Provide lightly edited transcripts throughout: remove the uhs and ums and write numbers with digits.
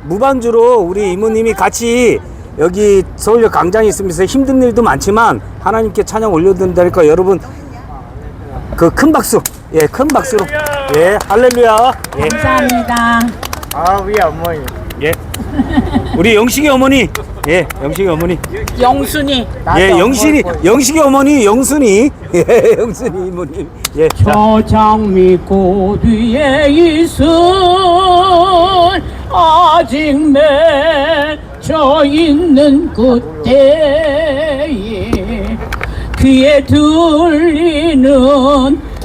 무반주로 우리 이모님이 같이 여기 서울역 광장에 있으면서 힘든 일도 많지만 하나님께 찬양 올려드린다니까 여러분 그 큰 박수, 예, 큰 박수로, 예, 할렐루야. 예. 감사합니다. 아, 우리 어머니. 예. 우리 영식이 어머니, 예, 영식이 어머니, 영순이. 예, 영식이 어머니, 영순이, 예, 영순이 이모님, 예. 자, 저 장미 꽃 위에 있은 아직 맺혀 있는 그때에 귀에 들리는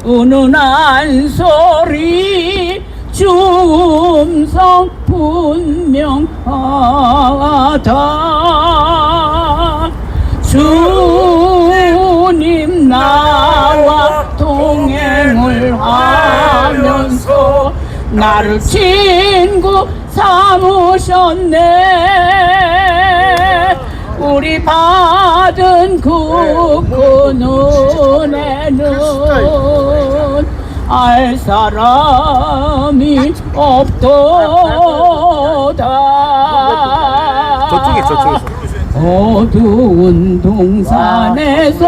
은은한 소리 주음성 분명하다. 주님 나와 동행을 하면서 나를 친구 삼으셨네. 우리 받은 그 은혜는 알 사람이 없도다. 저쪽에서. 어두운 동산에서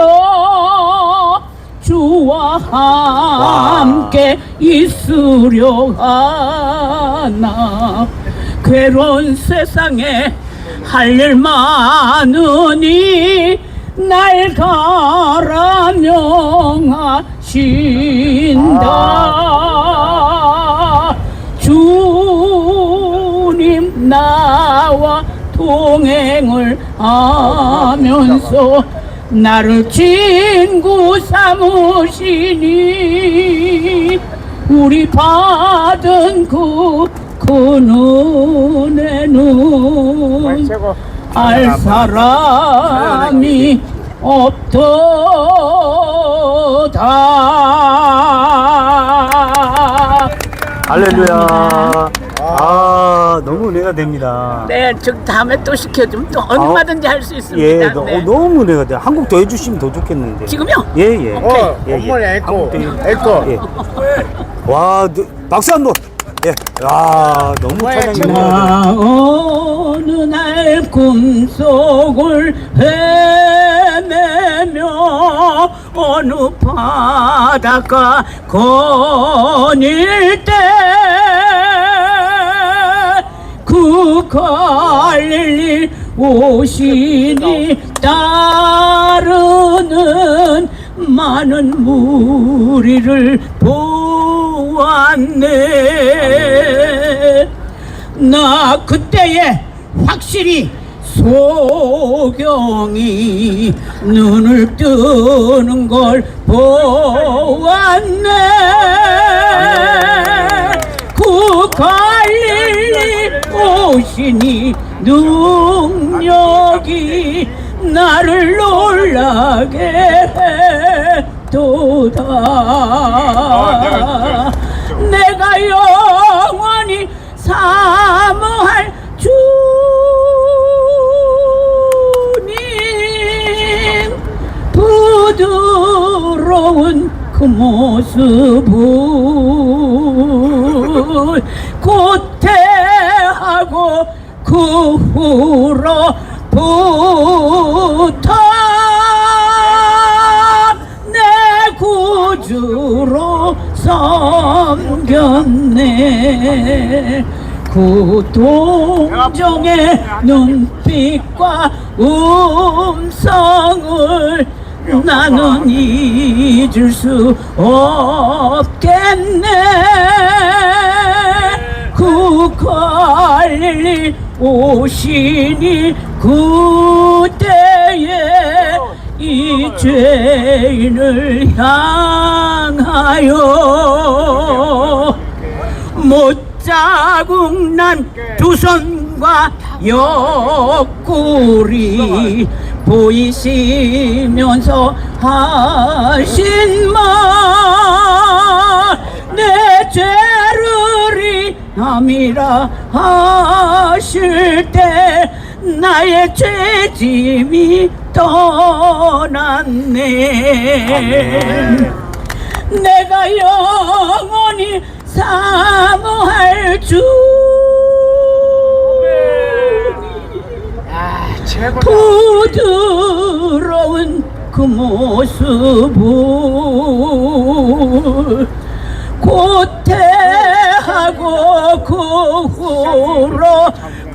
주와 함께 있으려 하나. 괴로운 세상에 할 일 많으니 날 가라 명하신다. 주님 나와 동행을 하면서 나를 친구 삼으시니 우리 받은 그 은혜는 알 사람이 없도다. 할렐루야. 아, 너무 은혜가 됩니다. 네, 저 다음에 또 시켜주면 또 얼마든지 할 수 있습니다. 예, 네. 너무 은혜가 돼. 한국 더 해주시면 더 좋겠는데. 지금요? 예, 예. 어머니 에코. 에코. 예. 와, 박수 한 번. 예. 아, 너무 찬양이 나 어느 날 꿈속을 헤매며 어느 바닷가 거닐 때 그 갈릴리 오시니 따르는 많은 무리를 보았네. 나 그때에 확실히 소경이 눈을 뜨는 걸 보았네. 그 갈릴리 오시니 능력이 나를 놀라게 했도다. 내가 영원히 사모할 주님 부드러운 그 모습을 고태하고 그 후로부터 내 구주로 섬겼네. 그 동정의 눈빛과 음성을 나는 잊을 수 없겠네. 그 갈릴리 오시니 그때에 이 죄인을 향하여 못자국난 두 손과 옆구리 보이시면서 하신 말 내 죄를 인함이라 하실 때 나의 죄짐이 떠났네. 내가 영원히 사모할 주님 부드러운 그 모습을 고태하고 그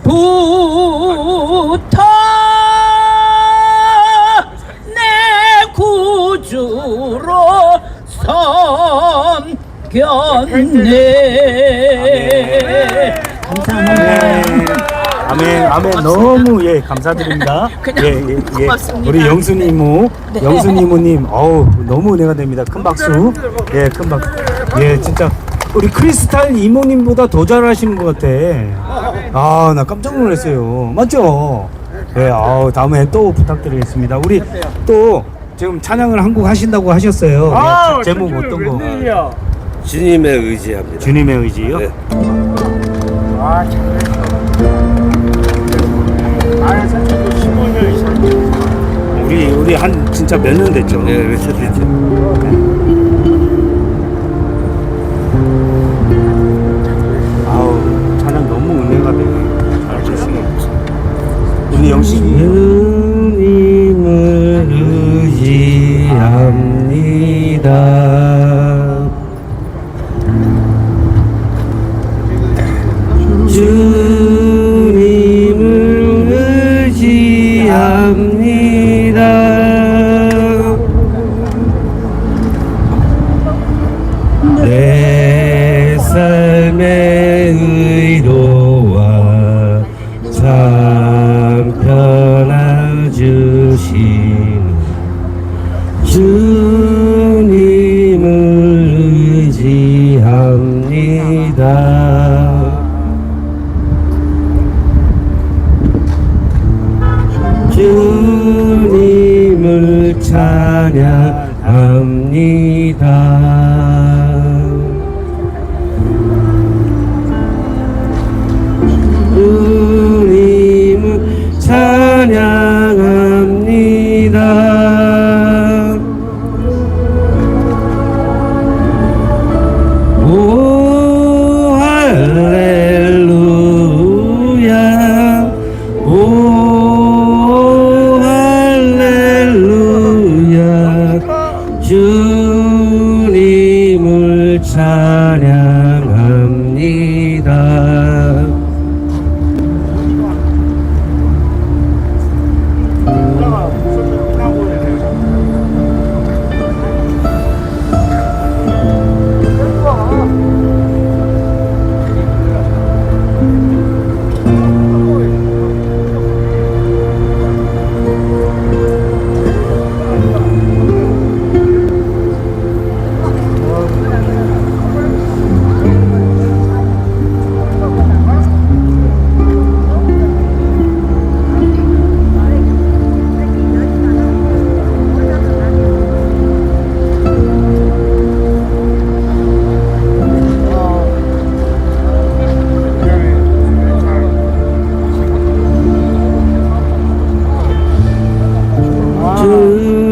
후로부터 내 구주로 섬겼네. 감사합니다. 아멘, 아멘. 너무 예 감사드립니다. 그냥 고맙습니다. 우리 영순이모, 네. 영순이모님, 어우 너무 은혜가 됩니다. 큰 박수. 예, 큰 박수. 예, 진짜 우리 크리스탈 이모님보다 더 잘하시는 것 같아. 아, 나 깜짝 놀랐어요. 맞죠? 예, 다음에 또 부탁드리겠습니다. 우리 또 지금 찬양을 한 곡 하신다고 하셨어요. 예, 제목 어떤 거? 웬일이야. 주님의 의지합니다. 주님의 의지요? 네. 아, 잘했어. 안에서 저도 15년 이상. 우리 한 진짜 몇 년 됐죠? 네, 그렇죠. 아우, 찬양 너무 은혜가 되네. 잘하셨어요. 우리 영식이 주님을 의지합니다. 주님을 의지합니다. 내 삶의 의로와 참 편하 주시는 주님을 의지합니다. 주님을 찬양합니다. 주님을 찬양합니다. 오 할렐루야. 오 할렐루야. 주님을 찬양합니다.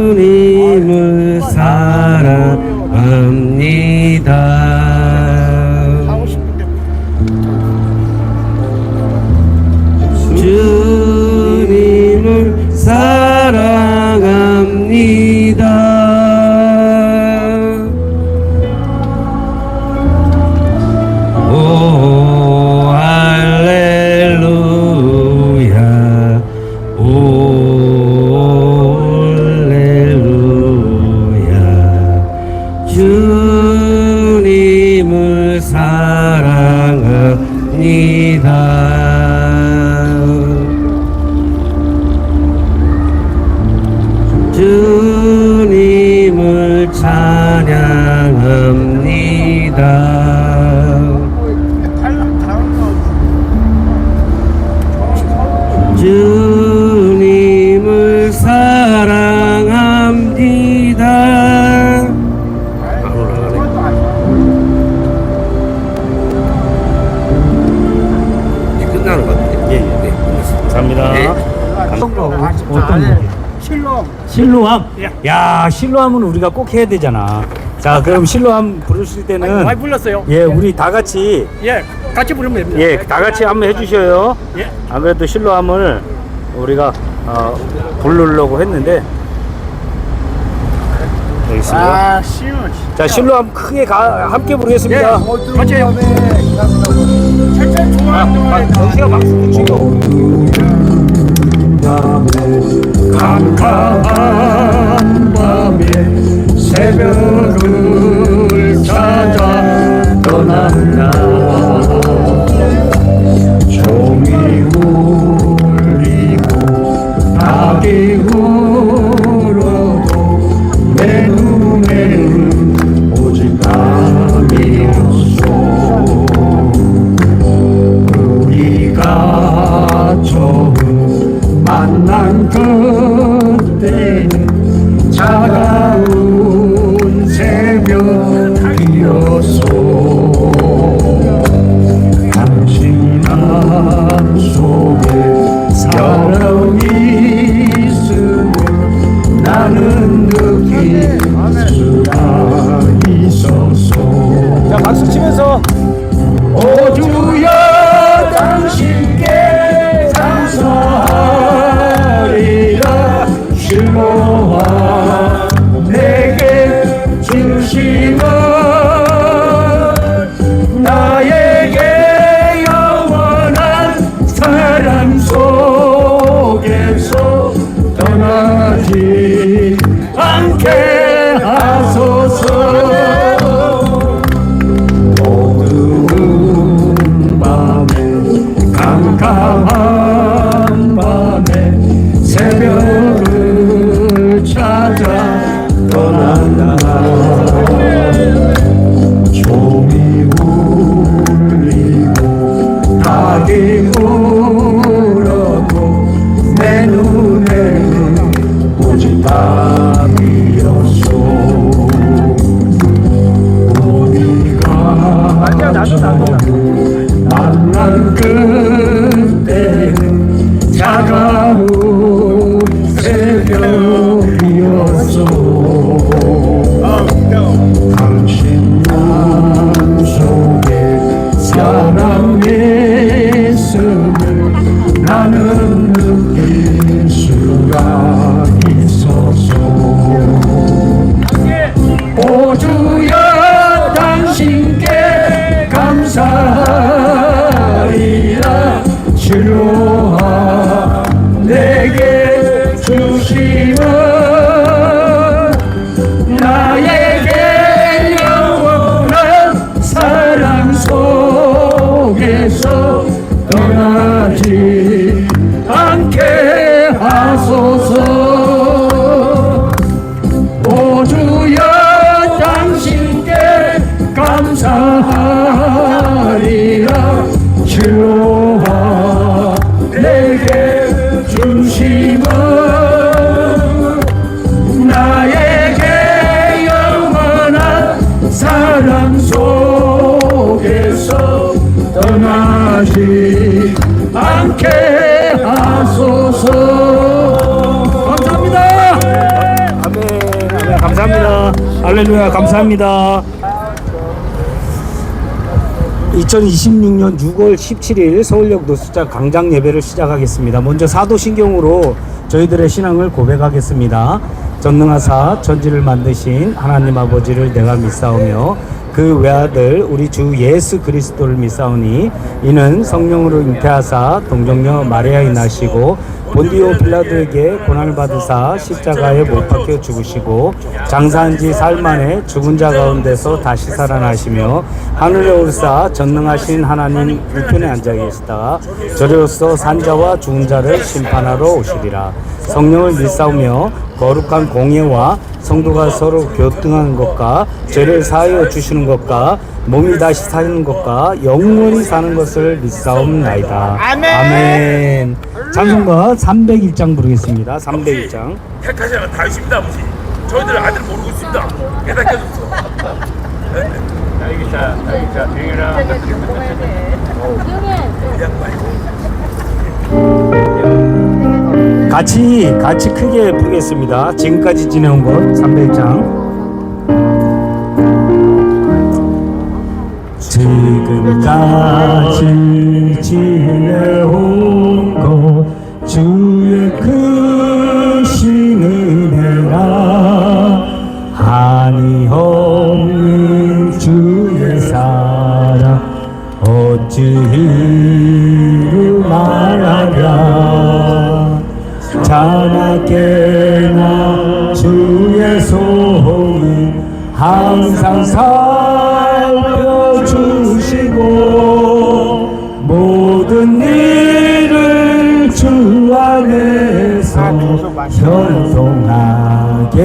주님을 사랑합니다. 주님을 사랑합니다. 오 할렐루야. 오 할렐루야. 주님을 사랑합니다. 주님을 찬양합니다. 주님을 사랑합니다. 이제 끝나는 것 같아요. 예, 네, 감사합니다. 네. 어떤 거? 실로암. 야, 실로암은 우리가 꼭 해야 되잖아. 자, 그럼 실로암 부르실 때는 많이 불렀어요. 예, 우리 다 같이 예, 같이 부르면 됩니다. 예, 다 같이 한번 해주셔요. 예. 안 그래도 실로암을 우리가 부르려고 했는데 여기 있습니다. 아, 쉬운. 자, 실로 한번 크게 함께 부르겠습니다. 같이 해요. 천천히 좋아하는 정시가 박수 붙이고. 캄캄한 밤에 새벽을 찾아 떠난다. 종이 울리고 닭이 울어도 내 눈에는 오직 밤이었어. 우리가 처음 만난 그때는 차가운 새벽이었어. 당신 맘속에 사랑이 있음을 나는 느낄 수가 있었어. 자, 박수 치면서. 오주여 당신께 감사하리라. 실로와 내게 주심은 나에게 영원한 사랑 속에서 떠나지 않게 하소서. 어두운 밤에 캄캄한 밤에 새벽을 찾아 떠난다. 종이 울리고 닭이 울어도 내 눈에는 오직 밤이었어. 우리가 만난 그때는 차가운 새벽이었어. 당신 맘속에 사랑의 있음을 나는 느낄 수가 있었어. 오주여 당신께 감사하리라. 주여 내게 주심은 나에게 영원한 사랑 속에서 떠나지 않게 하소서. 오주여 당신께 감사하리라. 주와 내게 주심은 나에게 영원한 사랑 속에서 떠나지 않게 하소서. 감사합니다. 아멘. 아멘. 감사합니다. 할렐루야. 감사합니다. 2026년 6월 17일 서울역 노숙자 강장 예배를 시작하겠습니다. 먼저 사도신경으로 저희들의 신앙을 고백하겠습니다. 전능하사 천지를 만드신 하나님 아버지를 내가 믿사오며 그 외아들 우리 주 예수 그리스도를 믿사오니 이는 성령으로 잉태하사 동정녀 마리아에 나시고 본디오 빌라도에게 고난을 받으사 십자가에 못 박혀 죽으시고 장사한 지 사흘 만에 죽은 자 가운데서 다시 살아나시며 하늘에 오르사 전능하신 하나님 우편에 앉아 계시다가 저리로서 산자와 죽은 자를 심판하러 오시리라. 성령을 믿사오며 거룩한 공예와 성도가 서로 교통하는 것과 죄를 사하여 주시는 것과 몸이 다시 사는 것과 영원히 사는 것을 믿사옵나이다. 아멘. 찬송가 301장 부르겠습니다. 301장. 택하신 자가 다윗입니다, 아버지. 저희들 아들 모르고 있습니다. 깨닫게해줬어. 딸기차, 병이랑. 같이 크게 부르겠습니다. 지금까지 지내온 것 301장. 지금까지 지내온 것 주의 그 말하랴 자나깨나 주의 손을 항상 살펴주시고 모든 일을 주 안에서 현송하게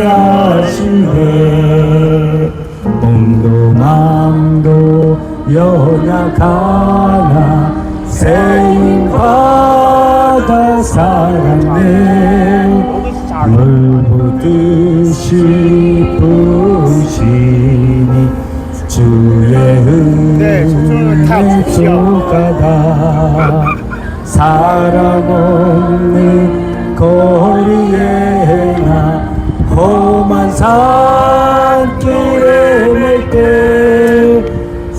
하시네 몸도 마음도 연약하나 세임받아 살았네 물 부듯이 부시니 주의 은혜 쏟아다 사람 없는 거리에 나 험한 산길에 맬 때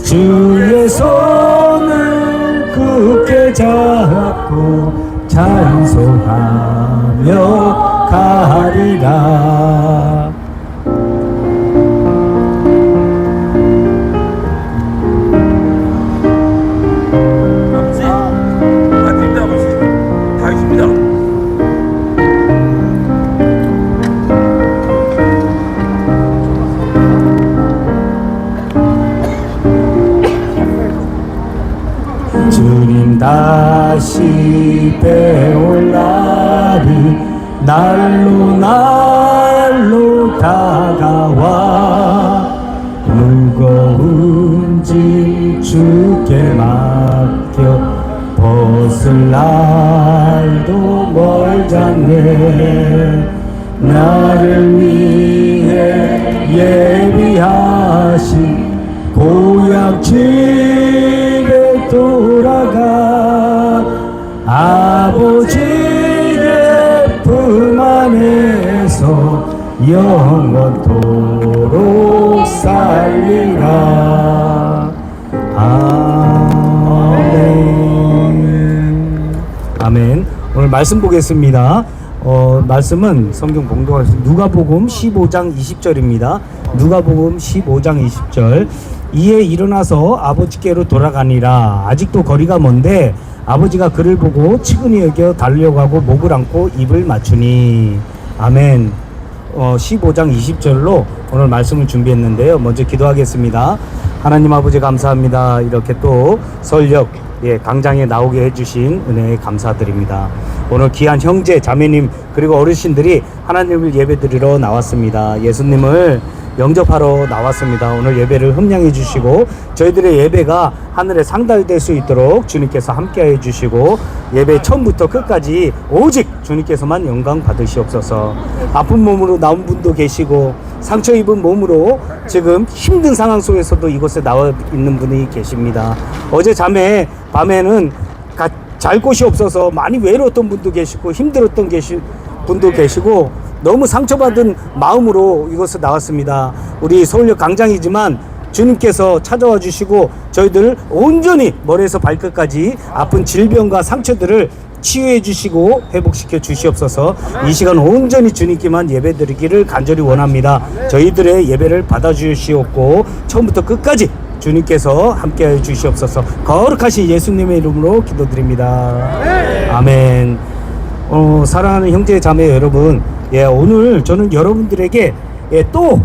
주의 손을 굳게 잡고 찬송하며 가리라 아버지, 아닙니다, 아버지. 다 있습니다. 주님 다시 배올 날이 날로 날로 다가와 무거운 짐 주께 맡겨 벗을 날도 멀잖네 나를 위해 예비하신 고향 집에 돌아가 아버지의 품 안에서 영원토록 살리라 아멘 아멘 오늘 말씀 보겠습니다 말씀은 성경 공독하신 누가복음 15장 20절입니다 누가복음 15장 20절 이에 일어나서 아버지께로 돌아가니라 아직도 거리가 먼데 아버지가 그를 보고 측은히 여겨 달려가고 목을 안고 입을 맞추니 아멘 15장 20절로 오늘 말씀을 준비했는데요 먼저 기도하겠습니다 하나님 아버지 감사합니다 이렇게 또 설역 강장에 나오게 해주신 은혜에 감사드립니다 오늘 귀한 형제 자매님 그리고 어르신들이 하나님을 예배드리러 나왔습니다 예수님을 영접하러 나왔습니다. 오늘 예배를 흠량해 주시고 저희들의 예배가 하늘에 상달될 수 있도록 주님께서 함께해 주시고 예배 처음부터 끝까지 오직 주님께서만 영광 받으시옵소서. 아픈 몸으로 나온 분도 계시고 상처 입은 몸으로 지금 힘든 상황 속에서도 이곳에 나와 있는 분이 계십니다. 어제 밤에는 잘 곳이 없어서 많이 외로웠던 분도 계시고 힘들었던 분도 계시고 너무 상처받은 마음으로 이곳에 나왔습니다. 우리 서울역 강장이지만 주님께서 찾아와 주시고 저희들 온전히 머리에서 발끝까지 아픈 질병과 상처들을 치유해 주시고 회복시켜 주시옵소서. 이 시간 온전히 주님께만 예배드리기를 간절히 원합니다. 저희들의 예배를 받아주시옵고 처음부터 끝까지 주님께서 함께해 주시옵소서. 거룩하신 예수님의 이름으로 기도드립니다. 아멘. 사랑하는 형제 자매 여러분, 오늘 저는 여러분들에게 또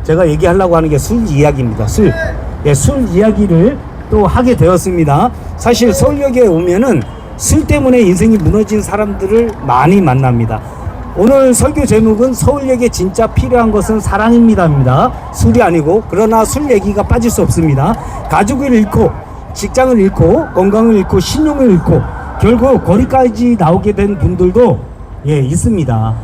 제가 얘기하려고 하는 게 술 이야기입니다. 술 이야기를 또 하게 되었습니다. 사실 서울역에 오면은 술 때문에 인생이 무너진 사람들을 많이 만납니다. 오늘 설교 제목은 서울역에 진짜 필요한 것은 사랑입니다입니다. 술이 아니고, 그러나 술 얘기가 빠질 수 없습니다. 가족을 잃고 직장을 잃고 건강을 잃고 신용을 잃고 결국 거리까지 나오게 된 분들도 있습니다.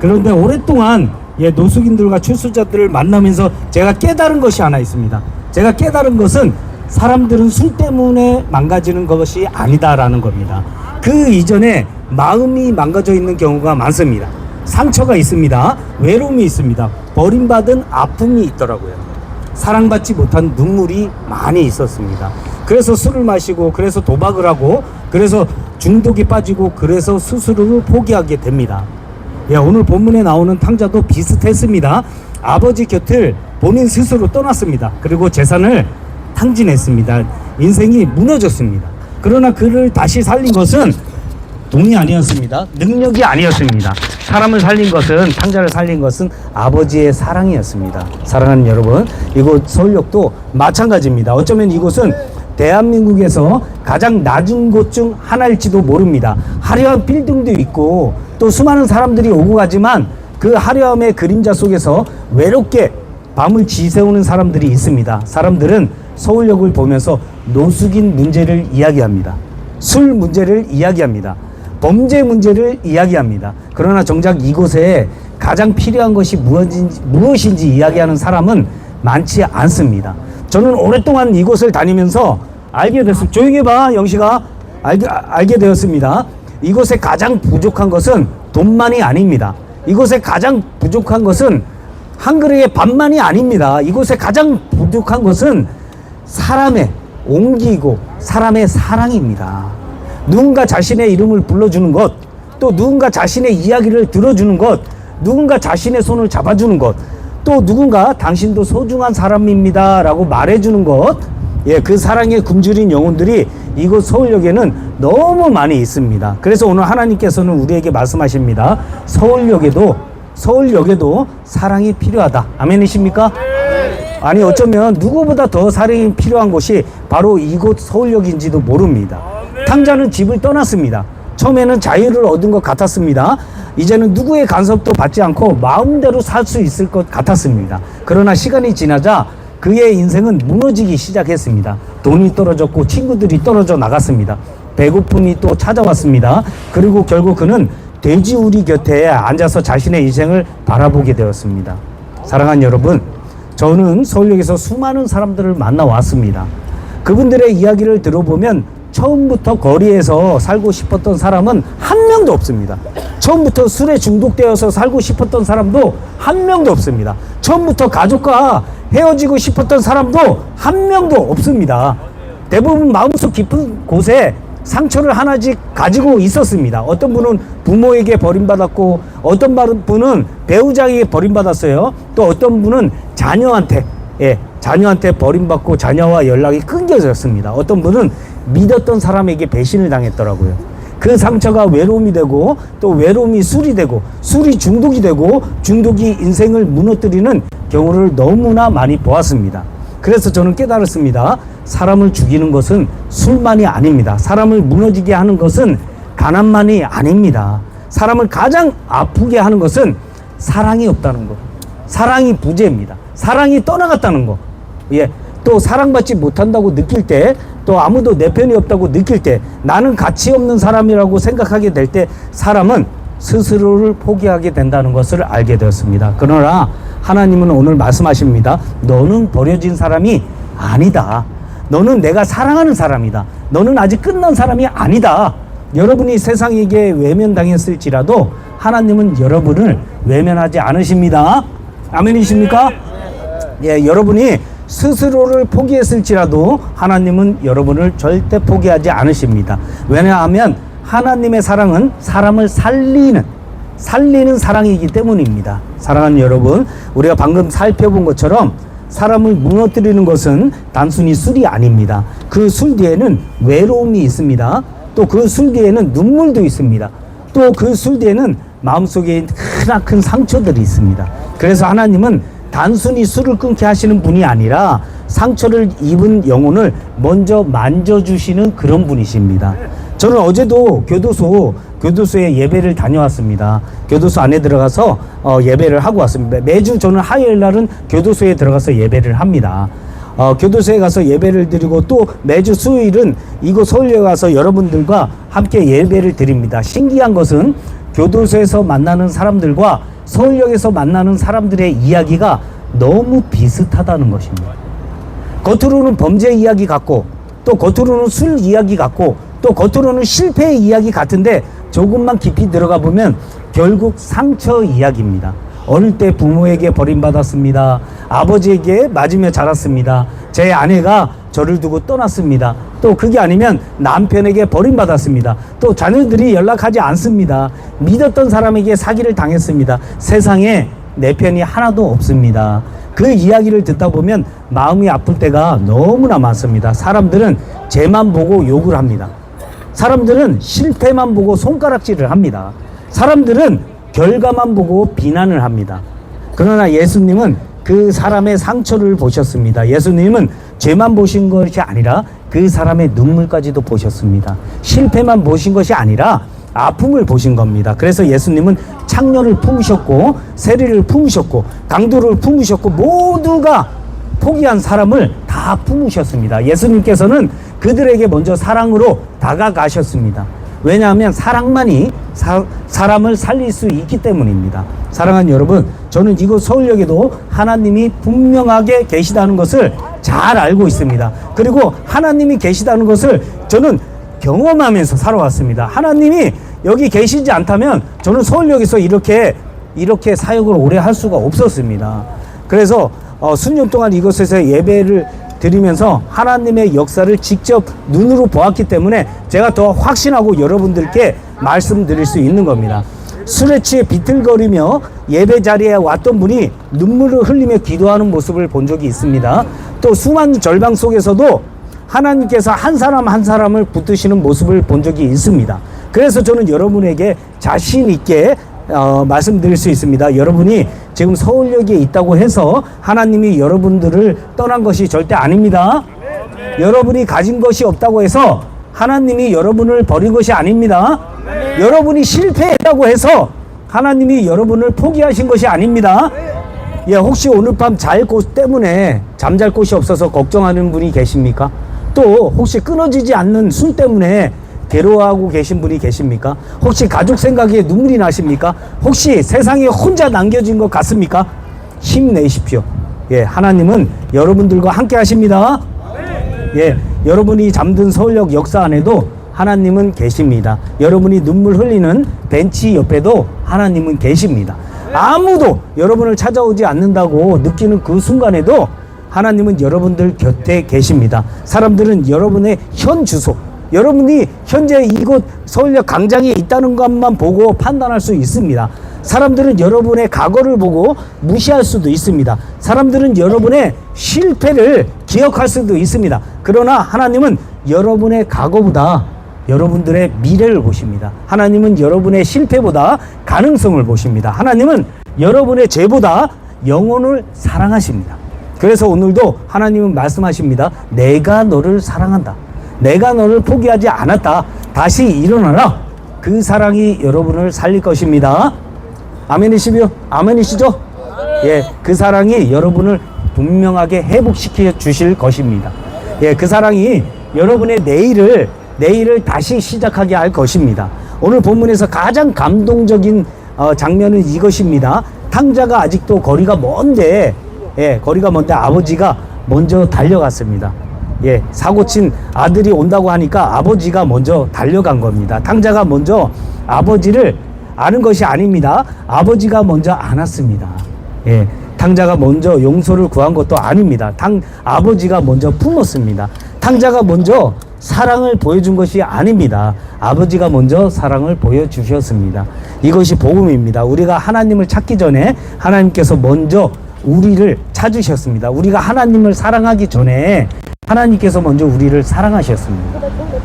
그런데 오랫동안 노숙인들과 출소자들을 만나면서 제가 깨달은 것이 하나 있습니다. 제가 깨달은 것은 사람들은 술 때문에 망가지는 것이 아니다라는 겁니다. 그 이전에 마음이 망가져 있는 경우가 많습니다. 상처가 있습니다. 외로움이 있습니다. 버림받은 아픔이 있더라고요. 사랑받지 못한 눈물이 많이 있었습니다. 그래서 술을 마시고, 그래서 도박을 하고, 그래서 중독이 빠지고, 그래서 스스로를 포기하게 됩니다. 오늘 본문에 나오는 탕자도 비슷했습니다. 아버지 곁을 본인 스스로 떠났습니다. 그리고 재산을 탕진했습니다. 인생이 무너졌습니다. 그러나 그를 다시 살린 것은 돈이 아니었습니다. 능력이 아니었습니다. 사람을 살린 것은, 탕자를 살린 것은 아버지의 사랑이었습니다. 사랑하는 여러분, 이곳 서울역도 마찬가지입니다. 어쩌면 이곳은 대한민국에서 가장 낮은 곳 중 하나일지도 모릅니다. 화려한 빌딩도 있고 또 수많은 사람들이 오고 가지만 그 화려함의 그림자 속에서 외롭게 밤을 지새우는 사람들이 있습니다. 사람들은 서울역을 보면서 노숙인 문제를 이야기합니다. 술 문제를 이야기합니다. 범죄 문제를 이야기합니다. 그러나 정작 이곳에 가장 필요한 것이 무엇인지 이야기하는 사람은 많지 않습니다. 저는 오랫동안 이곳을 다니면서 알게 됐습니다. 조용히 해봐, 영식아. 알게 되었습니다. 이곳에 가장 부족한 것은 돈만이 아닙니다. 이곳에 가장 부족한 것은 한 그릇의 밥만이 아닙니다. 이곳에 가장 부족한 것은 사람의 온기이고 사람의 사랑입니다. 누군가 자신의 이름을 불러주는 것, 또 누군가 자신의 이야기를 들어주는 것, 누군가 자신의 손을 잡아주는 것, 또 누군가 당신도 소중한 사람입니다 라고 말해주는 것, 예, 그 사랑에 굶주린 영혼들이 이곳 서울역에는 너무 많이 있습니다. 그래서 오늘 하나님께서는 우리에게 말씀하십니다. 서울역에도 사랑이 필요하다. 아멘이십니까? 아니, 어쩌면 누구보다 더 사랑이 필요한 곳이 바로 이곳 서울역인지도 모릅니다. 탕자는 집을 떠났습니다. 처음에는 자유를 얻은 것 같았습니다. 이제는 누구의 간섭도 받지 않고 마음대로 살 수 있을 것 같았습니다. 그러나 시간이 지나자 그의 인생은 무너지기 시작했습니다. 돈이 떨어졌고 친구들이 떨어져 나갔습니다. 배고픔이 또 찾아왔습니다. 그리고 결국 그는 돼지우리 곁에 앉아서 자신의 인생을 바라보게 되었습니다. 사랑하는 여러분, 저는 서울역에서 수많은 사람들을 만나왔습니다. 그분들의 이야기를 들어보면 처음부터 거리에서 살고 싶었던 사람은 한 명도 없습니다. 처음부터 술에 중독되어서 살고 싶었던 사람도 한 명도 없습니다. 처음부터 가족과 헤어지고 싶었던 사람도 한 명도 없습니다. 대부분 마음속 깊은 곳에 상처를 하나씩 가지고 있었습니다. 어떤 분은 부모에게 버림받았고, 어떤 분은 배우자에게 버림받았어요. 또 어떤 분은 자녀한테 버림받고 자녀와 연락이 끊겨졌습니다. 어떤 분은 믿었던 사람에게 배신을 당했더라고요. 그 상처가 외로움이 되고, 또 외로움이 술이 되고, 술이 중독이 되고, 중독이 인생을 무너뜨리는 경우를 너무나 많이 보았습니다. 그래서 저는 깨달았습니다. 사람을 죽이는 것은 술만이 아닙니다. 사람을 무너지게 하는 것은 가난만이 아닙니다. 사람을 가장 아프게 하는 것은 사랑이 없다는 것, 사랑이 부재입니다. 사랑이 떠나갔다는 것, 예, 또 사랑받지 못한다고 느낄 때, 또 아무도 내 편이 없다고 느낄 때, 나는 가치 없는 사람이라고 생각하게 될 때 사람은 스스로를 포기하게 된다는 것을 알게 되었습니다. 그러나 하나님은 오늘 말씀하십니다. 너는 버려진 사람이 아니다. 너는 내가 사랑하는 사람이다. 너는 아직 끝난 사람이 아니다. 여러분이 세상에게 외면당했을지라도 하나님은 여러분을 외면하지 않으십니다. 아멘이십니까? 예, 여러분이 스스로를 포기했을지라도 하나님은 여러분을 절대 포기하지 않으십니다. 왜냐하면 하나님의 사랑은 사람을 살리는 사랑이기 때문입니다. 사랑하는 여러분, 우리가 방금 살펴본 것처럼 사람을 무너뜨리는 것은 단순히 술이 아닙니다. 그 술 뒤에는 외로움이 있습니다. 또 그 술 뒤에는 눈물도 있습니다. 또 그 술 뒤에는 마음속에 크나큰 상처들이 있습니다. 그래서 하나님은 단순히 술을 끊게 하시는 분이 아니라 상처를 입은 영혼을 먼저 만져주시는 그런 분이십니다. 저는 어제도 교도소에 예배를 다녀왔습니다. 교도소 안에 들어가서 예배를 하고 왔습니다. 매주 저는 화요일 날은 교도소에 들어가서 예배를 합니다. 교도소에 가서 예배를 드리고, 또 매주 수요일은 이곳 서울역에 가서 여러분들과 함께 예배를 드립니다. 신기한 것은 교도소에서 만나는 사람들과 서울역에서 만나는 사람들의 이야기가 너무 비슷하다는 것입니다. 겉으로는 범죄 이야기 같고, 또 겉으로는 술 이야기 같고, 또 겉으로는 실패의 이야기 같은데 조금만 깊이 들어가 보면 결국 상처 이야기입니다. 어릴 때 부모에게 버림받았습니다. 아버지에게 맞으며 자랐습니다. 제 아내가 저를 두고 떠났습니다. 또 그게 아니면 남편에게 버림받았습니다. 또 자녀들이 연락하지 않습니다. 믿었던 사람에게 사기를 당했습니다. 세상에 내 편이 하나도 없습니다. 그 이야기를 듣다 보면 마음이 아플 때가 너무나 많습니다. 사람들은 죄만 보고 욕을 합니다. 사람들은 실패만 보고 손가락질을 합니다. 사람들은 결과만 보고 비난을 합니다. 그러나 예수님은 그 사람의 상처를 보셨습니다. 예수님은 죄만 보신 것이 아니라 그 사람의 눈물까지도 보셨습니다. 실패만 보신 것이 아니라 아픔을 보신 겁니다. 그래서 예수님은 창녀를 품으셨고 세리를 품으셨고 강도를 품으셨고 모두가 포기한 사람을 다 품으셨습니다. 예수님께서는 그들에게 먼저 사랑으로 다가가셨습니다. 왜냐하면 사랑만이 사람을 살릴 수 있기 때문입니다. 사랑하는 여러분, 저는 이곳 서울역에도 하나님이 분명하게 계시다는 것을 잘 알고 있습니다. 그리고 하나님이 계시다는 것을 저는 경험하면서 살아왔습니다. 하나님이 여기 계시지 않다면 저는 서울역에서 이렇게 사역을 오래 할 수가 없었습니다. 그래서 수년 동안 이곳에서 예배를 드리면서 하나님의 역사를 직접 눈으로 보았기 때문에 제가 더 확신하고 여러분들께 말씀드릴 수 있는 겁니다. 술에 취해 비틀거리며 예배 자리에 왔던 분이 눈물을 흘리며 기도하는 모습을 본 적이 있습니다. 또 수많은 절망 속에서도 하나님께서 한 사람 한 사람을 붙드시는 모습을 본 적이 있습니다. 그래서 저는 여러분에게 자신 있게 말씀드릴 수 있습니다. 여러분이 지금 서울역에 있다고 해서 하나님이 여러분들을 떠난 것이 절대 아닙니다. 여러분이 가진 것이 없다고 해서 하나님이 여러분을 버린 것이 아닙니다. 여러분이 실패했다고 해서 하나님이 여러분을 포기하신 것이 아닙니다. 예, 혹시 오늘 밤 잘 곳 때문에 잠잘 곳이 없어서 걱정하는 분이 계십니까? 또 혹시 끊어지지 않는 술 때문에 괴로워하고 계신 분이 계십니까? 혹시 가족 생각에 눈물이 나십니까? 혹시 세상에 혼자 남겨진 것 같습니까? 힘내십시오. 예, 하나님은 여러분들과 함께 하십니다. 예, 여러분이 잠든 서울역 역사 안에도 하나님은 계십니다. 여러분이 눈물 흘리는 벤치 옆에도 하나님은 계십니다. 아무도 여러분을 찾아오지 않는다고 느끼는 그 순간에도 하나님은 여러분들 곁에 계십니다. 사람들은 여러분의 현 주소, 여러분이 현재 이곳 서울역 광장에 있다는 것만 보고 판단할 수 있습니다. 사람들은 여러분의 과거를 보고 무시할 수도 있습니다. 사람들은 여러분의 실패를 기억할 수도 있습니다. 그러나 하나님은 여러분의 과거보다 여러분들의 미래를 보십니다. 하나님은 여러분의 실패보다 가능성을 보십니다. 하나님은 여러분의 죄보다 영혼을 사랑하십니다. 그래서 오늘도 하나님은 말씀하십니다. 내가 너를 사랑한다. 내가 너를 포기하지 않았다. 다시 일어나라. 그 사랑이 여러분을 살릴 것입니다. 아멘이시죠? 아멘이시죠? 예, 그 사랑이 여러분을 분명하게 회복시켜 주실 것입니다. 예, 그 사랑이 여러분의 내일을 다시 시작하게 할 것입니다. 오늘 본문에서 가장 감동적인 장면은 이것입니다. 탕자가 아직도 거리가 먼데 아버지가 먼저 달려갔습니다. 예, 사고친 아들이 온다고 하니까 아버지가 먼저 달려간 겁니다. 탕자가 먼저 아버지를 아는 것이 아닙니다. 아버지가 먼저 안았습니다. 예, 탕자가 먼저 용서를 구한 것도 아닙니다. 아버지가 먼저 품었습니다. 탕자가 먼저 사랑을 보여준 것이 아닙니다. 아버지가 먼저 사랑을 보여주셨습니다. 이것이 복음입니다. 우리가 하나님을 찾기 전에 하나님께서 먼저 우리를 찾으셨습니다. 우리가 하나님을 사랑하기 전에 하나님께서 먼저 우리를 사랑하셨습니다.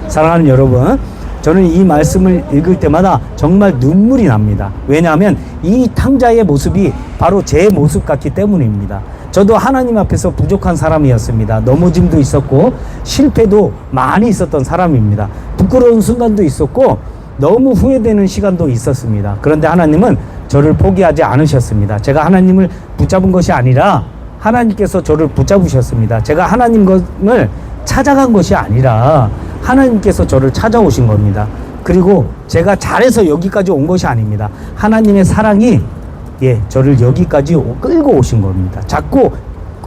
사랑하는 여러분, 저는 이 말씀을 읽을 때마다 정말 눈물이 납니다. 왜냐하면 이 탕자의 모습이 바로 제 모습 같기 때문입니다. 저도 하나님 앞에서 부족한 사람이었습니다. 넘어짐도 있었고 실패도 많이 있었던 사람입니다. 부끄러운 순간도 있었고 너무 후회되는 시간도 있었습니다. 그런데 하나님은 저를 포기하지 않으셨습니다. 제가 하나님을 붙잡은 것이 아니라 하나님께서 저를 붙잡으셨습니다. 제가 하나님을 찾아간 것이 아니라 하나님께서 저를 찾아오신 겁니다. 그리고 제가 잘해서 여기까지 온 것이 아닙니다. 하나님의 사랑이 저를 여기까지 끌고 오신 겁니다. 자꾸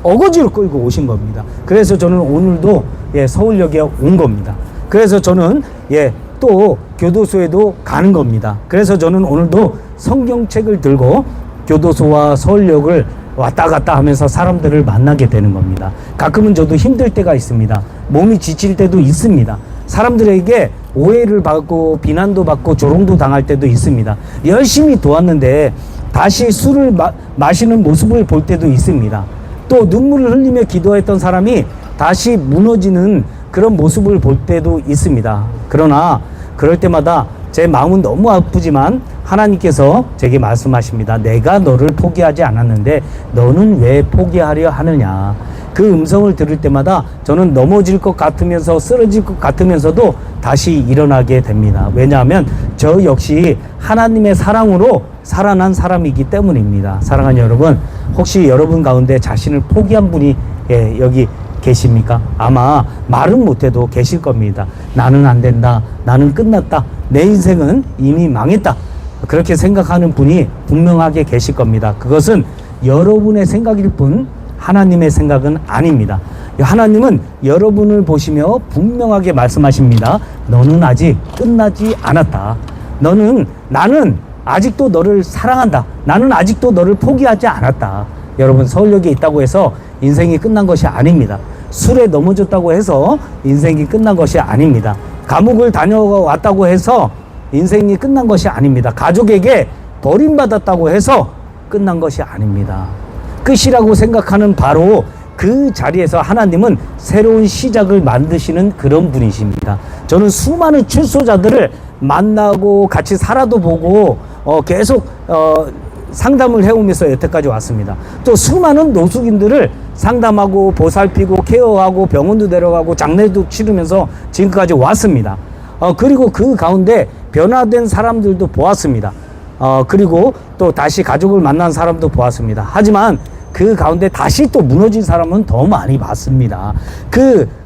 어거지로 끌고 오신 겁니다. 그래서 저는 오늘도 서울역에 온 겁니다. 그래서 저는 또 교도소에도 가는 겁니다. 그래서 저는 오늘도 성경책을 들고 교도소와 서울역을 왔다 갔다 하면서 사람들을 만나게 되는 겁니다. 가끔은 저도 힘들 때가 있습니다. 몸이 지칠 때도 있습니다. 사람들에게 오해를 받고 비난도 받고 조롱도 당할 때도 있습니다. 열심히 도왔는데 다시 술을 마시는 모습을 볼 때도 있습니다. 또 눈물을 흘리며 기도했던 사람이 다시 무너지는 그런 모습을 볼 때도 있습니다. 그러나 그럴 때마다 제 마음은 너무 아프지만 하나님께서 제게 말씀하십니다. 내가 너를 포기하지 않았는데 너는 왜 포기하려 하느냐. 그 음성을 들을 때마다 저는 넘어질 것 같으면서 쓰러질 것 같으면서도 다시 일어나게 됩니다. 왜냐하면 저 역시 하나님의 사랑으로 살아난 사람이기 때문입니다. 사랑하는 여러분, 혹시 여러분 가운데 자신을 포기한 분이 여기 계십니까? 아마 말은 못해도 계실 겁니다. 나는 안 된다. 나는 끝났다. 내 인생은 이미 망했다. 그렇게 생각하는 분이 분명하게 계실 겁니다. 그것은 여러분의 생각일 뿐 하나님의 생각은 아닙니다. 하나님은 여러분을 보시며 분명하게 말씀하십니다. 너는 아직 끝나지 않았다. 나는 아직도 너를 사랑한다. 나는 아직도 너를 포기하지 않았다. 여러분, 서울역에 있다고 해서 인생이 끝난 것이 아닙니다. 술에 넘어졌다고 해서 인생이 끝난 것이 아닙니다. 감옥을 다녀왔다고 해서 인생이 끝난 것이 아닙니다. 가족에게 버림받았다고 해서 끝난 것이 아닙니다. 끝이라고 생각하는 바로 그 자리에서 하나님은 새로운 시작을 만드시는 그런 분이십니다. 저는 수많은 출소자들을 만나고 같이 살아도 보고 계속 상담을 해오면서 여태까지 왔습니다. 또 수많은 노숙인들을 상담하고 보살피고 케어하고 병원도 데려가고 장례도 치르면서 지금까지 왔습니다. 그리고 그 가운데 변화된 사람들도 보았습니다. 그리고 또 다시 가족을 만난 사람도 보았습니다. 하지만 그 가운데 다시 또 무너진 사람은 더 많이 봤습니다.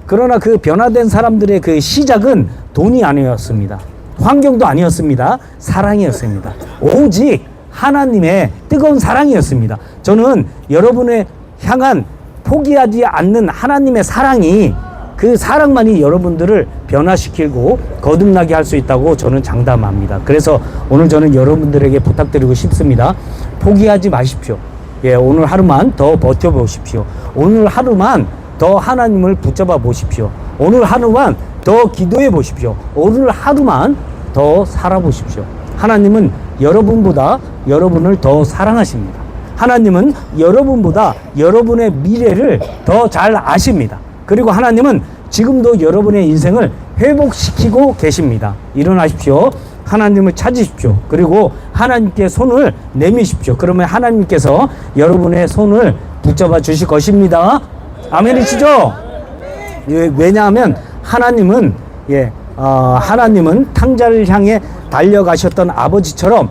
그러나 그 변화된 사람들의 그 시작은 돈이 아니었습니다. 환경도 아니었습니다. 사랑이었습니다. 오직 하나님의 뜨거운 사랑이었습니다. 저는 여러분의 향한 포기하지 않는 하나님의 사랑이, 그 사랑만이 여러분들을 변화시키고 거듭나게 할 수 있다고 저는 장담합니다. 그래서 오늘 저는 여러분들에게 부탁드리고 싶습니다. 포기하지 마십시오. 오늘 하루만 더 버텨보십시오. 오늘 하루만 더 하나님을 붙잡아 보십시오. 오늘 하루만 더 기도해 보십시오. 오늘 하루만 더 살아보십시오. 하나님은 여러분보다 여러분을 더 사랑하십니다. 하나님은 여러분보다 여러분의 미래를 더 잘 아십니다. 그리고 하나님은 지금도 여러분의 인생을 회복시키고 계십니다. 일어나십시오. 하나님을 찾으십시오. 그리고 하나님께 손을 내미십시오. 그러면 하나님께서 여러분의 손을 붙잡아 주실 것입니다. 아멘이시죠? 왜냐하면 하나님은 하나님은 탕자를 향해 달려가셨던 아버지처럼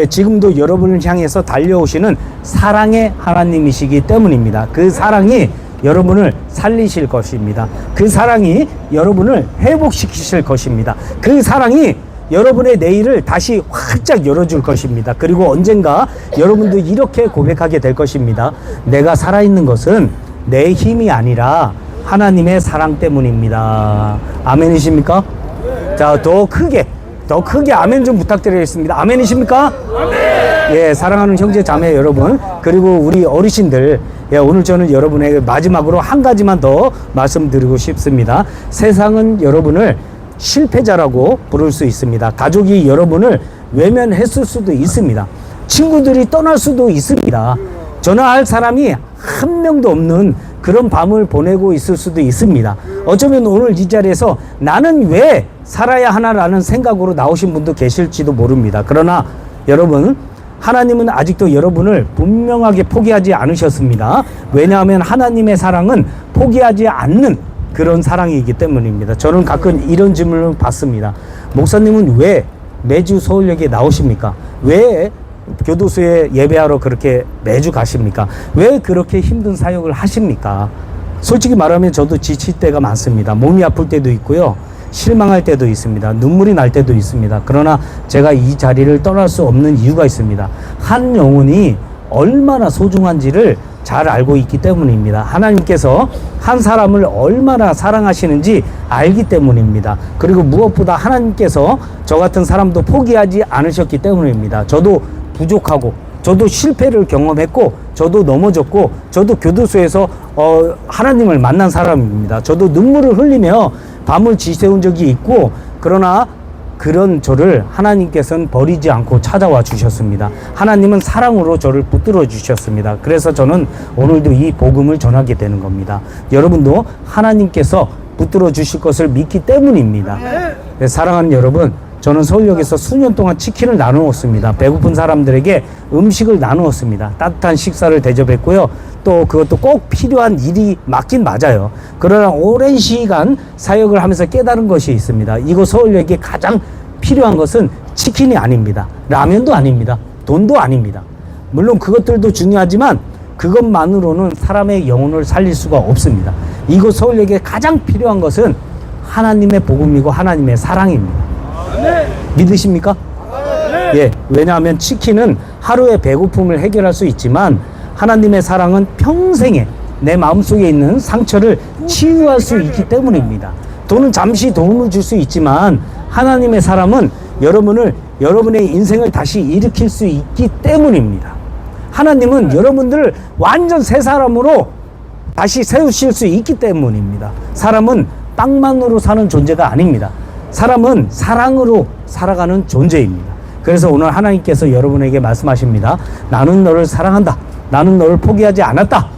지금도 여러분을 향해서 달려오시는 사랑의 하나님이시기 때문입니다. 그 사랑이 여러분을 살리실 것입니다. 그 사랑이 여러분을 회복시키실 것입니다. 그 사랑이 여러분의 내일을 다시 활짝 열어줄 것입니다. 그리고 언젠가 여러분도 이렇게 고백하게 될 것입니다. 내가 살아있는 것은 내 힘이 아니라 하나님의 사랑 때문입니다. 아멘이십니까? 자, 더 크게 아멘 좀 부탁드리겠습니다. 아멘이십니까? 예, 사랑하는 형제 자매 여러분, 그리고 우리 어르신들, 오늘 저는 여러분에게 마지막으로 한 가지만 더 말씀드리고 싶습니다. 세상은 여러분을 실패자라고 부를 수 있습니다. 가족이 여러분을 외면했을 수도 있습니다. 친구들이 떠날 수도 있습니다. 전화할 사람이 한 명도 없는 그런 밤을 보내고 있을 수도 있습니다. 어쩌면 오늘 이 자리에서 나는 왜 살아야 하나라는 생각으로 나오신 분도 계실지도 모릅니다. 그러나 여러분, 하나님은 아직도 여러분을 분명하게 포기하지 않으셨습니다. 왜냐하면 하나님의 사랑은 포기하지 않는 그런 사랑이기 때문입니다. 저는 가끔 이런 질문을 받습니다. 목사님은 왜 매주 서울역에 나오십니까? 왜 교도소에 예배하러 그렇게 매주 가십니까? 왜 그렇게 힘든 사역을 하십니까? 솔직히 말하면 저도 지칠 때가 많습니다. 몸이 아플 때도 있고요. 실망할 때도 있습니다. 눈물이 날 때도 있습니다. 그러나 제가 이 자리를 떠날 수 없는 이유가 있습니다. 한 영혼이 얼마나 소중한지를 잘 알고 있기 때문입니다. 하나님께서 한 사람을 얼마나 사랑하시는지 알기 때문입니다. 그리고 무엇보다 하나님께서 저 같은 사람도 포기하지 않으셨기 때문입니다. 저도 부족하고, 저도 실패를 경험했고, 저도 넘어졌고, 저도 교도소에서 하나님을 만난 사람입니다. 저도 눈물을 흘리며 밤을 지새운 적이 있고, 그러나 그런 저를 하나님께서는 버리지 않고 찾아와 주셨습니다. 하나님은 사랑으로 저를 붙들어 주셨습니다. 그래서 저는 오늘도 이 복음을 전하게 되는 겁니다. 여러분도 하나님께서 붙들어 주실 것을 믿기 때문입니다. 네, 사랑하는 여러분, 저는 서울역에서 수년 동안 치킨을 나누었습니다. 배고픈 사람들에게 음식을 나누었습니다. 따뜻한 식사를 대접했고요. 또 그것도 꼭 필요한 일이 맞긴 맞아요. 그러나 오랜 시간 사역을 하면서 깨달은 것이 있습니다. 이곳 서울역에 가장 필요한 것은 치킨이 아닙니다. 라면도 아닙니다. 돈도 아닙니다. 물론 그것들도 중요하지만 그것만으로는 사람의 영혼을 살릴 수가 없습니다. 이곳 서울역에 가장 필요한 것은 하나님의 복음이고 하나님의 사랑입니다. 믿으십니까? 예, 왜냐하면 치킨은 하루의 배고픔을 해결할 수 있지만 하나님의 사랑은 평생에 내 마음속에 있는 상처를 치유할 수 있기 때문입니다. 돈은 잠시 도움을 줄 수 있지만 하나님의 사랑은 여러분의 인생을 다시 일으킬 수 있기 때문입니다. 하나님은 여러분들을 완전 새 사람으로 다시 세우실 수 있기 때문입니다. 사람은 빵만으로 사는 존재가 아닙니다. 사람은 사랑으로 살아가는 존재입니다. 그래서 오늘 하나님께서 여러분에게 말씀하십니다. 나는 너를 사랑한다. 나는 너를 포기하지 않았다.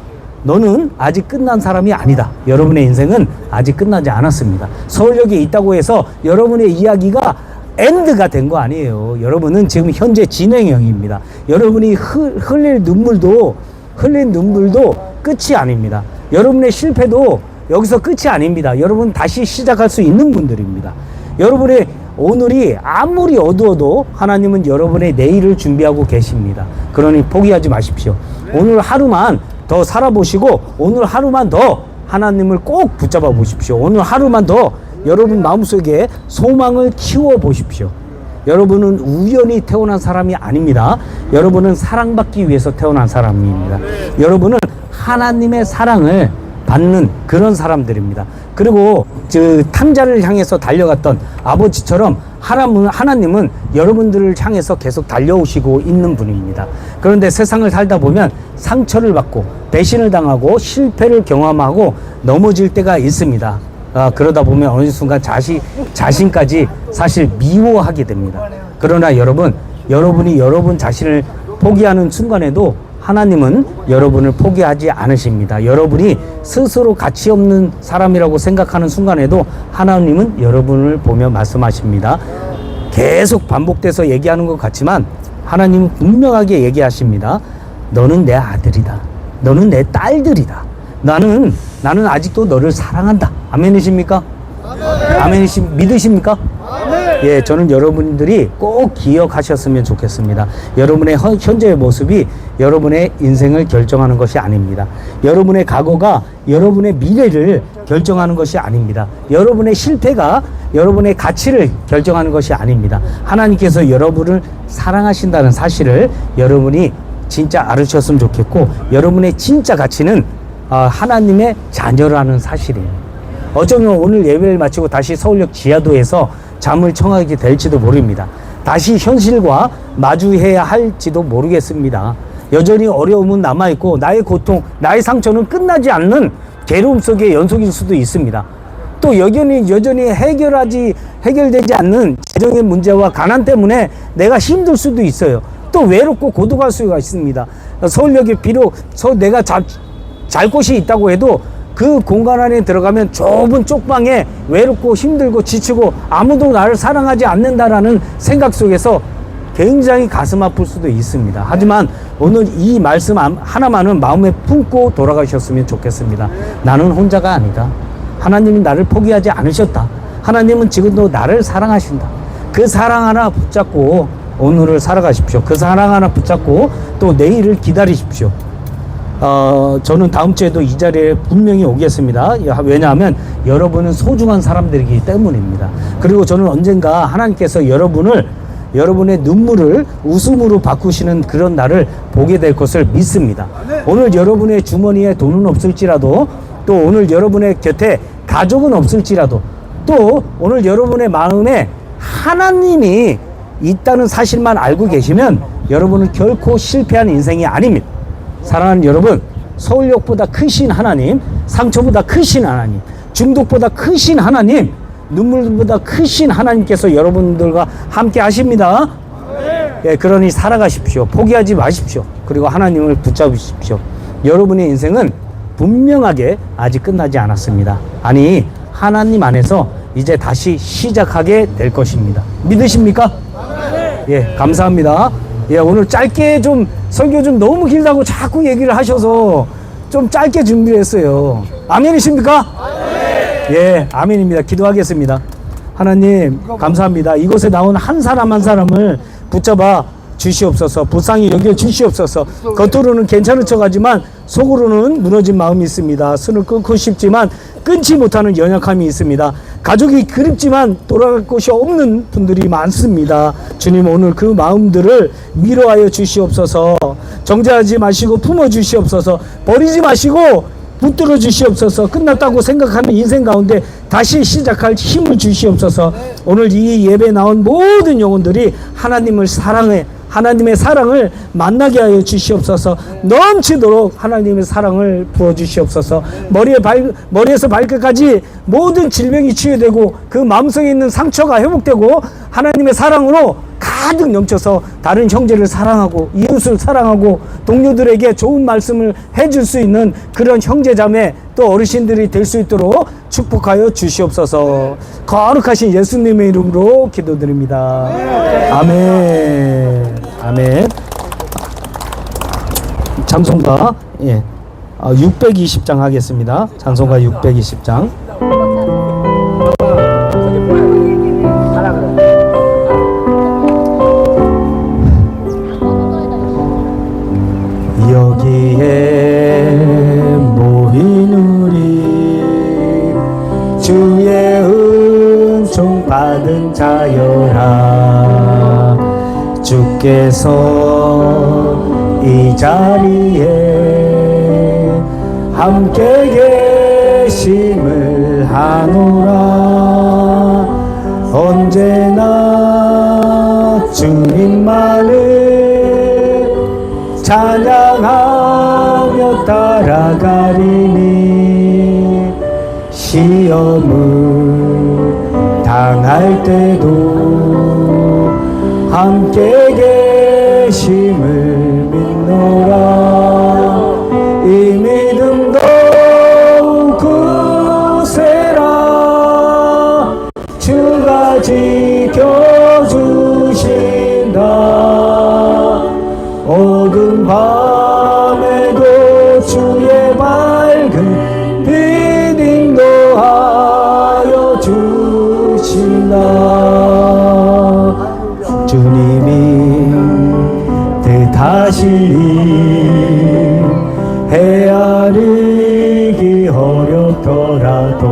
너는 아직 끝난 사람이 아니다. 여러분의 인생은 아직 끝나지 않았습니다. 서울역에 있다고 해서 여러분의 이야기가 엔드가 된 거 아니에요. 여러분은 지금 현재 진행형입니다. 여러분이 흘릴 눈물도 끝이 아닙니다. 여러분의 실패도 여기서 끝이 아닙니다. 여러분 다시 시작할 수 있는 분들입니다. 여러분의 오늘이 아무리 어두워도 하나님은 여러분의 내일을 준비하고 계십니다. 그러니 포기하지 마십시오. 오늘 하루만 더 살아보시고 오늘 하루만 더 하나님을 꼭 붙잡아 보십시오. 오늘 하루만 더 여러분 마음속에 소망을 키워 보십시오. 여러분은 우연히 태어난 사람이 아닙니다. 여러분은 사랑받기 위해서 태어난 사람입니다. 여러분은 하나님의 사랑을 받는 그런 사람들입니다. 그리고 탕자를 향해서 달려갔던 아버지처럼 하나님은 여러분들을 향해서 계속 달려오시고 있는 분입니다. 그런데 세상을 살다 보면 상처를 받고 배신을 당하고 실패를 경험하고 넘어질 때가 있습니다. 그러다 보면 어느 순간 자신까지 사실 미워하게 됩니다. 그러나 여러분이 여러분 자신을 포기하는 순간에도 하나님은 여러분을 포기하지 않으십니다. 여러분이 스스로 가치 없는 사람이라고 생각하는 순간에도 하나님은 여러분을 보며 말씀하십니다. 계속 반복돼서 얘기하는 것 같지만 하나님은 분명하게 얘기하십니다. 너는 내 아들이다. 너는 내 딸들이다. 나는 아직도 너를 사랑한다. 아멘이십니까? 믿으십니까? 예, 저는 여러분들이 꼭 기억하셨으면 좋겠습니다. 여러분의 현재의 모습이 여러분의 인생을 결정하는 것이 아닙니다. 여러분의 과거가 여러분의 미래를 결정하는 것이 아닙니다. 여러분의 실패가 여러분의 가치를 결정하는 것이 아닙니다. 하나님께서 여러분을 사랑하신다는 사실을 여러분이 진짜 알으셨으면 좋겠고, 여러분의 진짜 가치는 하나님의 자녀라는 사실이에요. 어쩌면 오늘 예배를 마치고 다시 서울역 지하도에서 잠을 청하게 될지도 모릅니다. 다시 현실과 마주해야 할지도 모르겠습니다. 여전히 어려움은 남아있고 나의 고통, 나의 상처는 끝나지 않는 괴로움 속의 연속일 수도 있습니다. 또 여전히 해결되지 않는 재정의 문제와 가난 때문에 내가 힘들 수도 있어요. 또 외롭고 고독할 수가 있습니다. 서울역에 비록 내가 잘 곳이 있다고 해도 그 공간 안에 들어가면 좁은 쪽방에 외롭고 힘들고 지치고 아무도 나를 사랑하지 않는다라는 생각 속에서 굉장히 가슴 아플 수도 있습니다. 하지만 오늘 이 말씀 하나만은 마음에 품고 돌아가셨으면 좋겠습니다. 나는 혼자가 아니다. 하나님이 나를 포기하지 않으셨다. 하나님은 지금도 나를 사랑하신다. 그 사랑 하나 붙잡고 오늘을 살아가십시오. 그 사랑 하나 붙잡고 또 내일을 기다리십시오. 저는 다음 주에도 이 자리에 분명히 오겠습니다. 왜냐하면 여러분은 소중한 사람들이기 때문입니다. 그리고 저는 언젠가 하나님께서 여러분의 눈물을 웃음으로 바꾸시는 그런 날을 보게 될 것을 믿습니다. 오늘 여러분의 주머니에 돈은 없을지라도, 또 오늘 여러분의 곁에 가족은 없을지라도, 또 오늘 여러분의 마음에 하나님이 있다는 사실만 알고 계시면 여러분은 결코 실패한 인생이 아닙니다. 사랑하는 여러분, 서울역보다 크신 하나님, 상처보다 크신 하나님, 중독보다 크신 하나님, 눈물보다 크신 하나님께서 여러분들과 함께 하십니다. 예, 그러니 살아가십시오. 포기하지 마십시오. 그리고 하나님을 붙잡으십시오. 여러분의 인생은 분명하게 아직 끝나지 않았습니다. 아니, 하나님 안에서 이제 다시 시작하게 될 것입니다. 믿으십니까? 예, 감사합니다. 예, 오늘 짧게 좀 설교 좀 너무 길다고 자꾸 얘기를 하셔서 좀 짧게 준비를 했어요. 아멘이십니까? 예, 아멘입니다. 기도하겠습니다. 하나님, 감사합니다. 이곳에 나온 한 사람 한 사람을 붙잡아 주시옵소서. 불쌍히 여겨 주시옵소서. 겉으로는 괜찮은 척하지만 속으로는 무너진 마음이 있습니다. 손을 끊고 싶지만 끊지 못하는 연약함이 있습니다. 가족이 그립지만 돌아갈 곳이 없는 분들이 많습니다. 주님, 오늘 그 마음들을 위로하여 주시옵소서. 정죄하지 마시고 품어 주시옵소서. 버리지 마시고 붙들어 주시옵소서. 끝났다고 생각하는 인생 가운데 다시 시작할 힘을 주시옵소서. 오늘 이 예배에 나온 모든 영혼들이 하나님의 사랑을 만나게 하여 주시옵소서. 넘치도록 하나님의 사랑을 부어 주시옵소서. 머리에서 발끝까지 모든 질병이 치유되고 그 마음속에 있는 상처가 회복되고 하나님의 사랑으로 가득 넘쳐서 다른 형제를 사랑하고 이웃을 사랑하고 동료들에게 좋은 말씀을 해줄 수 있는 그런 형제자매 또 어르신들이 될 수 있도록 축복하여 주시옵소서. 거룩하신 예수님의 이름으로 기도드립니다. 아멘. 아멘. 찬송가 620장 하겠습니다. 찬송가 620장. 여기에 모인 우리 주의 은총 받은 자여라. 주께서 이 자리에 함께 계심을 하노라. 언제나 주님만을 찬양하며 따라가리니 시험을 당할 때도 함께 계심을 믿노라. 이 믿음 더욱 굳세라. 주가 지켜주신다. 어두운 밤에도 주의 밝은 빛 인도하여 주신다. 주님이 뜻하시니 헤아리기 어렵더라도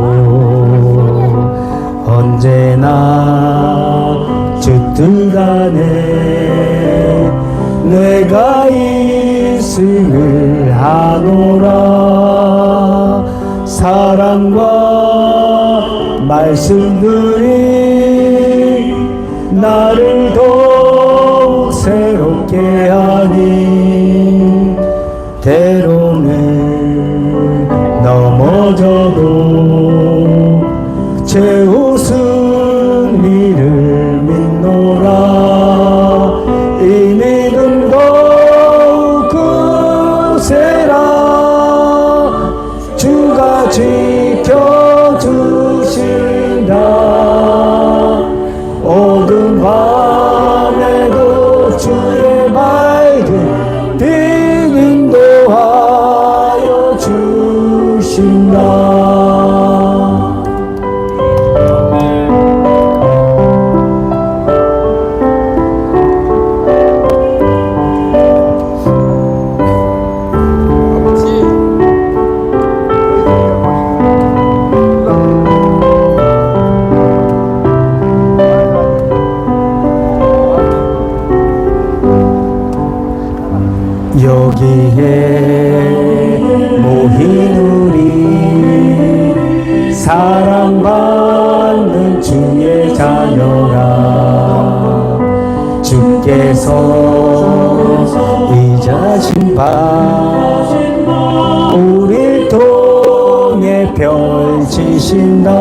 언제나 주 뜻 안에 내가 있음을 아노라. 사랑과 말씀들이 나를 더욱 새롭게 하니 때로는 넘어져도 제 웃음 이를 믿노라. 이 믿음 더욱 굳세라. 주가 지켜주신다. 어두운 밤에도 주의 밝은 빛 인도하여 주신다. 여기에 모인 우리 사랑받는 주의 자녀라. 주께서 이 자신바 우릴 통해 펼치신다.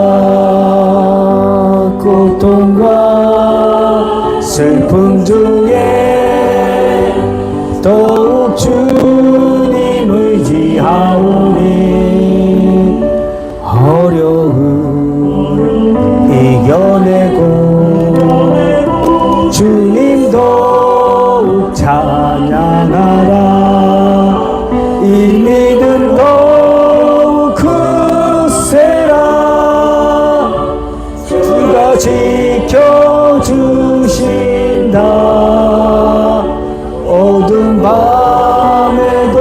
고통과 슬픔 중에 더욱 주님을 의지하오니 어려움 이겨내고 주님 더욱 찬양하라. 이 믿음 더욱 크세라. 주가 지켜주신다. 어두운 밤에도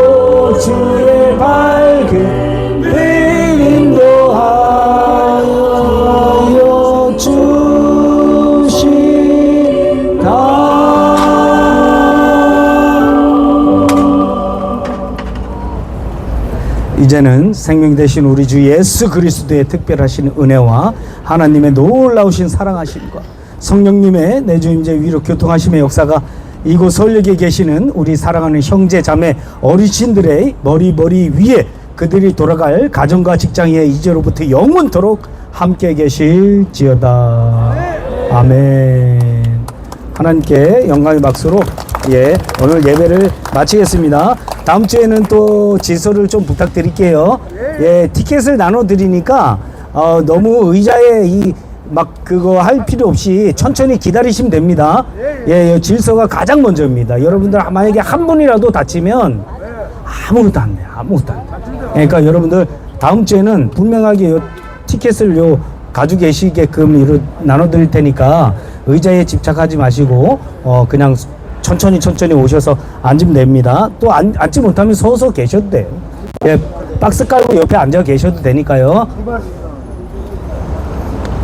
주의 밝은 빛 인도하여 주신다. 이제는 생명 되신 우리 주 예수 그리스도의 특별하신 은혜와 하나님의 놀라우신 사랑하심과 성령님의 내주임재 위로 교통하심의 역사가 이곳 설역에 계시는 우리 사랑하는 형제 자매 어르신들의 머리 위에 그들이 돌아갈 가정과 직장에 이제로부터 영원토록 함께 계실지어다. 아멘. 하나님께 영광의 박수로 오늘 예배를 마치겠습니다. 다음 주에는 또 질서를 좀 부탁드릴게요. 티켓을 나눠 드리니까 너무 의자에 그거 할 필요 없이 천천히 기다리시면 됩니다. 질서가 가장 먼저입니다. 여러분들 만약에 한 분이라도 다치면 아무것도 안 돼요. 아무것도 안 돼요. 그러니까 여러분들 다음 주에는 분명하게 티켓을 가지고 계시게끔 나눠 드릴 테니까 의자에 집착하지 마시고 그냥 천천히 오셔서 앉으면 됩니다. 또 앉지 못하면 서서 계셔도 돼요. 박스 깔고 옆에 앉아 계셔도 되니까요.